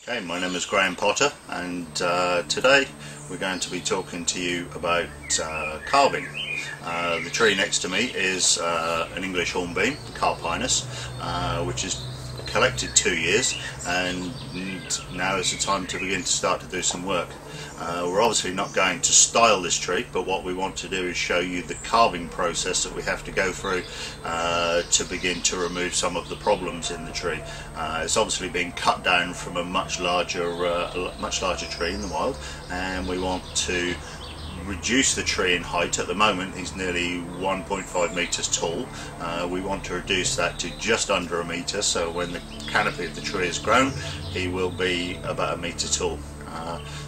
Okay, my name is Graham Potter, and today we're going to be talking to you about carving. The tree next to me is an English hornbeam, Carpinus, which is collected 2 years, and now is the time to begin to start to do some work. We're obviously not going to style this tree, but what we want to do is show you the carving process that we have to go through to begin to remove some of the problems in the tree. It's obviously being cut down from a much larger tree in the wild, and we want to reduce the tree in height. At the moment he's nearly 1.5 meters tall. We want to reduce that to just under a meter, so when the canopy of the tree is grown he will be about a meter tall.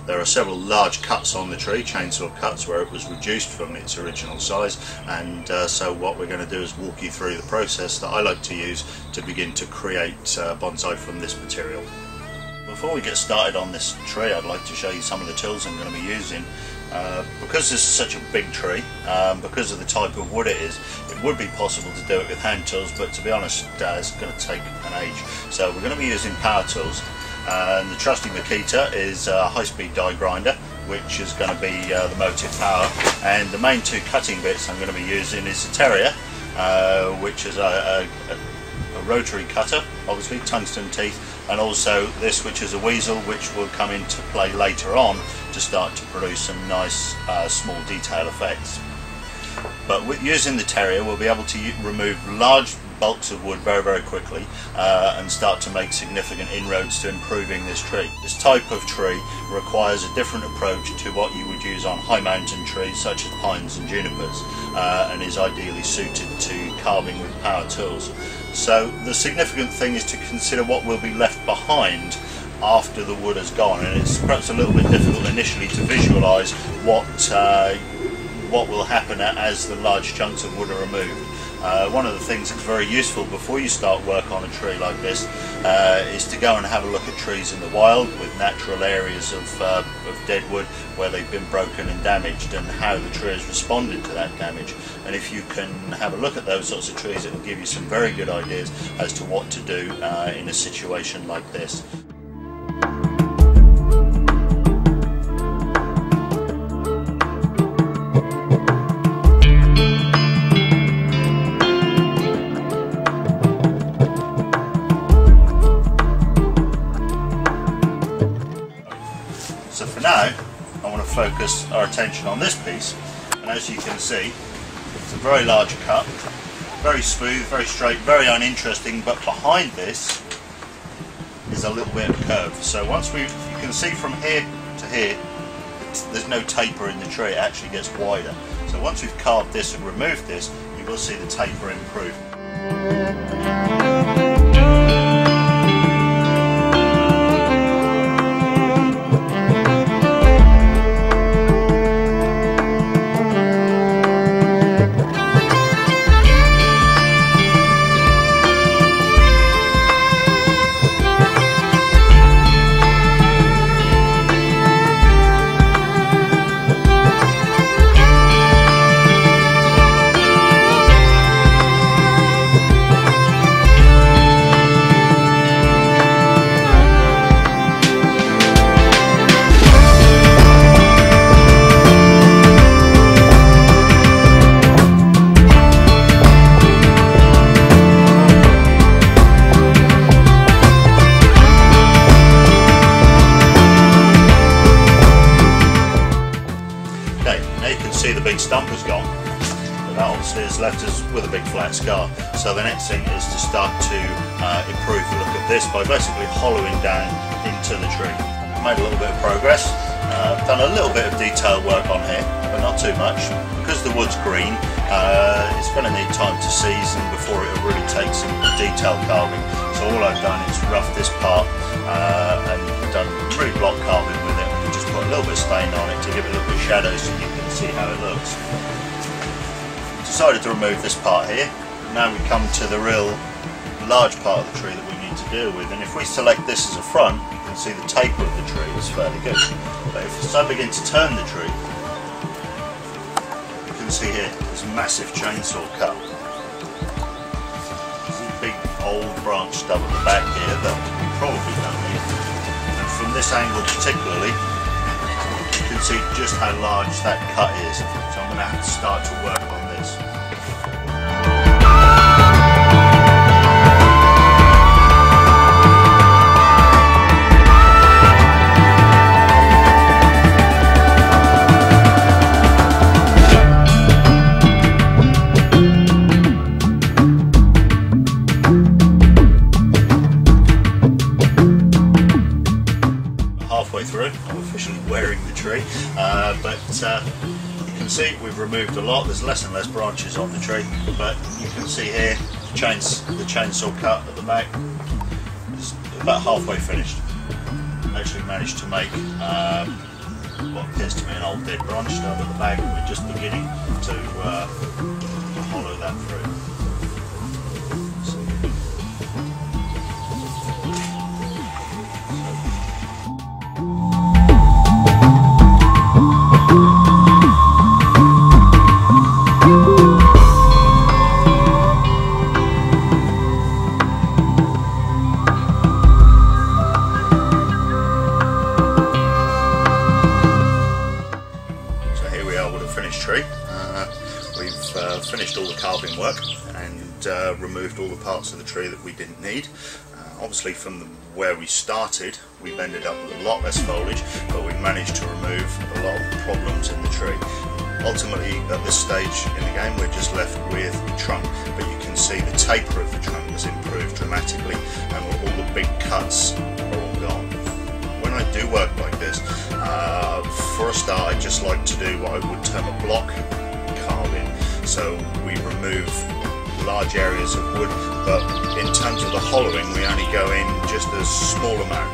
There are several large cuts on the tree, chainsaw cuts, where it was reduced from its original size, and so what we're going to do is walk you through the process that I like to use to begin to create bonsai from this material. Before we get started on this tree, I'd like to show you some of the tools I'm going to be using. Because this is such a big tree, because of the type of wood it is, it would be possible to do it with hand tools, but to be honest it's going to take an age. So we're going to be using power tools. And the trusty Makita is a high-speed die grinder, which is going to be the motive power, and the main two cutting bits I'm going to be using is the Terrier, which is a rotary cutter, obviously tungsten teeth, and also this, which is a weasel, which will come into play later on to start to produce some nice small detail effects. But with using the Terrier we'll be able to remove large bulks of wood very quickly and start to make significant inroads to improving this tree. This type of tree requires a different approach to what you would use on high mountain trees such as pines and junipers, and is ideally suited to carving with power tools. So the significant thing is to consider what will be left behind after the wood has gone, and it's perhaps a little bit difficult initially to visualise what will happen as the large chunks of wood are removed. One of the things that's very useful before you start work on a tree like this is to go and have a look at trees in the wild with natural areas of dead wood where they've been broken and damaged, and how the tree has responded to that damage. And if you can have a look at those sorts of trees, it will give you some very good ideas as to what to do in a situation like this. So for now, I want to focus our attention on this piece, and as you can see, it's a very large cut, very smooth, very straight, very uninteresting, but behind this is a little bit of curve. So once you can see from here to here, there's no taper in the tree, it actually gets wider. So once we've carved this and removed this, you will see the taper improve. See, the big stump has gone, but that obviously has left us with a big flat scar. So the next thing is to start to improve the look of this by basically hollowing down into the tree. I've made a little bit of progress. I've done a little bit of detail work on here, but not too much. Because the wood's green, it's going to need time to season before it will really take some detail carving. So all I've done is roughed this part and done really block carving with it. We just put a little bit of stain on it to give it a little bit of shadow so you can see how it looks. Decided to remove this part here. Now we come to the real large part of the tree that we need to deal with, and if we select this as a front, you can see the taper of the tree is fairly good. But if I begin to turn the tree, you can see here there's a massive chainsaw cut. There's a big old branch stub at the back here that we probably don't need. And this angle particularly, you can see just how large that cut is. So I'm going to have to start to work on this. Through. I'm officially wearing the tree, but you can see we've removed a lot. There's less and less branches on the tree, but you can see here the chainsaw cut at the back is about halfway finished. Actually managed to make what appears to be an old dead branch stub at the back. We're just beginning to hollow that through. Tree. We've finished all the carving work and removed all the parts of the tree that we didn't need. Obviously from where we started we've ended up with a lot less foliage, but we've managed to remove a lot of the problems in the tree. Ultimately at this stage in the game we're just left with the trunk, but you can see the taper of the trunk has improved dramatically and all the big cuts are all gone. When I do work like this, for a start I just like to do what I would term a block carving. So we remove large areas of wood, but in terms of the hollowing we only go in just a small amount.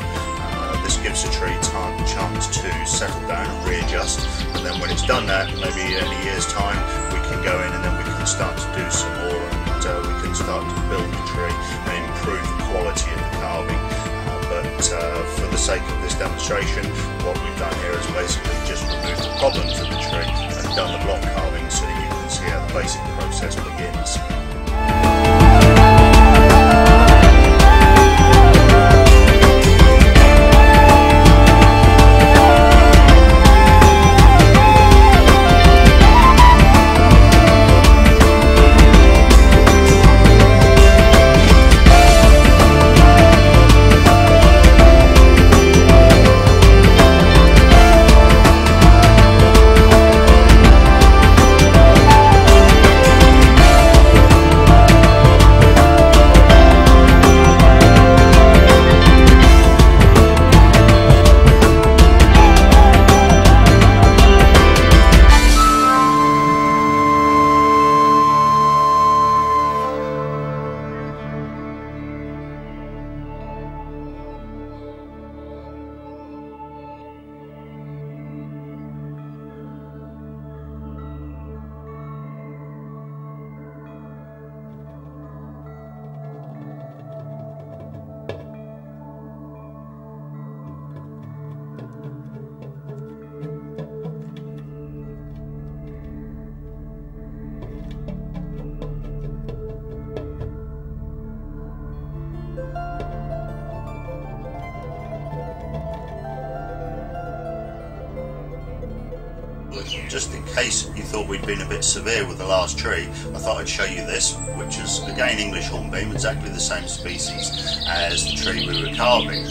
This gives the tree chance to settle down and readjust, and then when it's done that, maybe in a year's time we can go in and then we can start to do some more, and we can start to build the tree and improve the quality of the carving. But for the sake of this demonstration, what we've done here is basically just removed the problems of the tree and done the block carving so that you can see how the basic process begins. Just in case you thought we'd been a bit severe with the last tree, I thought I'd show you this, which is again English hornbeam, exactly the same species as the tree we were carving.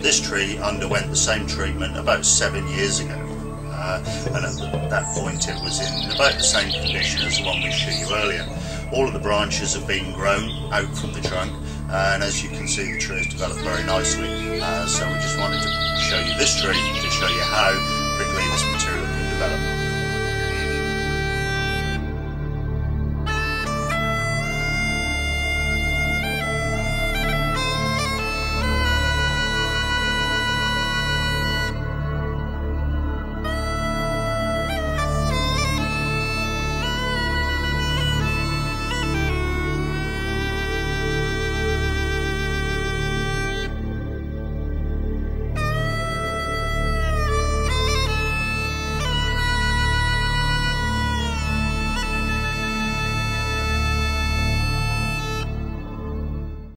This tree underwent the same treatment about 7 years ago, and at that point it was in about the same condition as the one we showed you earlier. All of the branches have been grown out from the trunk, and as you can see the tree has developed very nicely. So we just wanted to show you this tree to show you how quickly this material can develop.